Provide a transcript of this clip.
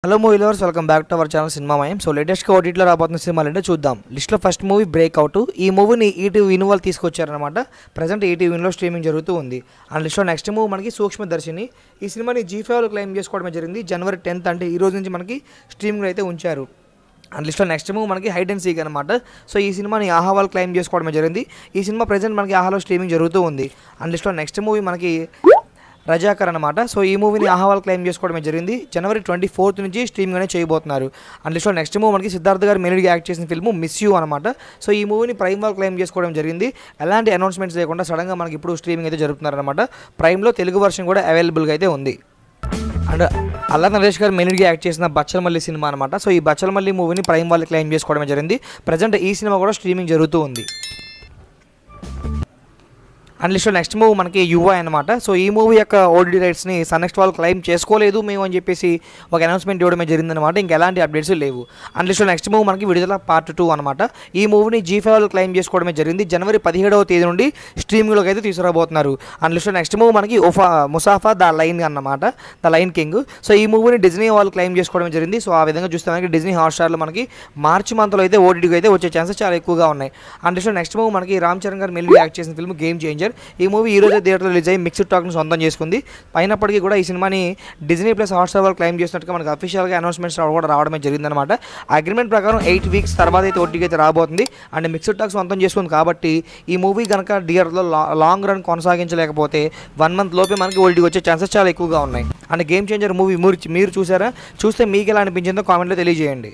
Hello movie lovers, welcome back to our channel cinema మయం. So లేటెస్ట్గా ఓటీటీలో రాబోతున్న సినిమాలు అంటే చూద్దాం. లిస్ట్లో ఫస్ట్ మూవీ బ్రేక్అవుట్. ఈ మూవీని ఈటీవీ విన్ వాళ్ళు తీసుకొచ్చారనమాట. ప్రజెంట్ ఈటీవీ విన్లో స్ట్రీమింగ్ జరుగుతూ ఉంది. అండ్ లిస్ట్లో నెక్స్ట్ మూవీ మనకి సూక్ష్మదర్శిని. ఈ సినిమాని G5లో క్లెయిమ్ చేసుకోవడమే జరిగింది. జనవరి 10th అంటే ఈ రోజు నుంచి మనకి స్ట్రీమింగ్ అయితే ఉంచారు. అండ్ లిస్ట్లో నెక్స్ట్ మూవీ మనకి హైడ్ అండ్ సీక్ అనమాట. సో ఈ సినిమాని ఆహా వాళ్ళు క్లెయిమ్ చేసుకోవడమే జరిగింది. ఈ సినిమా ప్రజెంట్ మనకి ఆహాలో స్ట్రీమింగ్ జరుగుతూ ఉంది. అండ్ లిస్ట్లో నెక్స్ట్ మూవీ మనకి రజాకర్ అనమాట. సో ఈ మూవీని ఆహ్వాల్ క్లెయిమ్ చేసుకోవడమే జరిగింది. జనవరి 24th నుంచి స్ట్రీమింగ్ అనేది చేయబోతున్నారు. అండ్ లిస్ట్లో నెక్స్ట్ మూవీ మనకి సిద్ధార్థ్ గారు మెయిన్గా యాక్ట్ చేసిన ఫిల్మ్ మిస్ యూ అనమాట. సో ఈ మూవీని ప్రైమ్ వాళ్ళు క్లెయిమ్ చేసుకోవడం జరిగింది. ఎలాంటి అనౌన్స్మెంట్స్ లేకుండా సడన్గా మనకి ఇప్పుడు స్ట్రీమింగ్ అయితే జరుగుతున్నారనమాట. ప్రైమ్లో తెలుగు వర్షన్ కూడా అవైలబుల్గా అయితే ఉంది. అండ్ అల్లా నరేష్ గారు మెయిన్గా యాక్ట్ చేసిన బచ్చలమల్లి సినిమా అనమాట. సో ఈ బచ్చలమల్లి మూవీని ప్రైమ్ వాళ్ళు క్లెయిమ్ చేసుకోవడమే జరిగింది. ప్రజెంట్ ఈ సినిమా కూడా స్ట్రీమింగ్ జరుగుతూ ఉంది. అండ్ లిస్ట్లో నెక్స్ట్ మూవీ మనకి యువ అనమాట. సో ఈ మూవీ యొక్క ఓటీటీ రైట్స్ని సన్నెక్స్ట్ వాళ్ళు క్లెయిమ్ చేసుకోలేదు మేము అని చెప్పేసి ఒక అనౌన్స్మెంట్ ఇవ్వడమే జరిగిందనమాట. ఇంకా ఎలాంటి అప్డేట్స్ లేవు. అండ్ లిస్ట్లో నెక్స్ట్ మూవీ మనకి విడుదల పార్ట్ 2 అనమాట. ఈ మూవీని G5 వాళ్ళు క్లెయిమ్ చేసుకోవడమే జరిగింది. జనవరి 17వ తేదీ నుండి స్ట్రీమింగ్లోకి అయితే తీసుకురాబోతున్నారు. అండ్ లిస్ట్లో నెక్స్ట్ మూవీ మనకి ముసాఫా ద లైన్ అన్నమాట, ద లైన్ కింగ్. సో ఈ మూవీని డిజ్నీ వాళ్ళు క్లెయిమ్ చేసుకోవడమే జరిగింది. సో ఆ విధంగా చూస్తే మనకి డిజ్నీ హాట్స్టార్లో మనకి మార్చి మంత్లో అయితే ఓటీటీకి అయితే వచ్చే ఛాన్సెస్ చాలా ఎక్కువగా ఉన్నాయి. అండ్ లిస్ట్లో నెక్స్ట్ మూవీ మనకి రామ్ చరణ్ గారు మెయిన్గా యాక్ట్ చేసిన ఫిల్మ్ గేమ్ చేంజర్. ఈ మూవీ ఈ రోజే థియేటర్లో రిలీజ్ అయ్యి మిక్స్డ్ టాక్ని సొంతం చేసుకుంది. అయినప్పటికీ కూడా ఈ సినిమాని డిజ్నీ ప్లస్ హాట్స్టార్ వాళ్ళు క్లెయిమ్ చేసినట్టుగా మనకి అఫీషియల్గా అనౌన్స్మెంట్స్ కూడా రావడమే జరిగిందనమాట. అగ్రిమెంట్ ప్రకారం 8 weeks తర్వాత అయితే ఓటీటీకి అయితే రాబోతుంది. అండ్ మిక్స్డ్ టాక్ సొంతం చేసుకుంది కాబట్టి ఈ మూవీ కనుక థియేటర్లో లాంగ్ రన్ కొనసాగించలేకపోతే 1 month లోపే మనకి ఓటీటీకి వచ్చే ఛాన్సెస్ చాలా ఎక్కువగా ఉన్నాయి. అండ్ గేమ్ చేంజర్ మూవీ మీరు చూసారా? చూస్తే మీకు ఎలా అనిపించిందో కామెంట్లో తెలియజేయండి.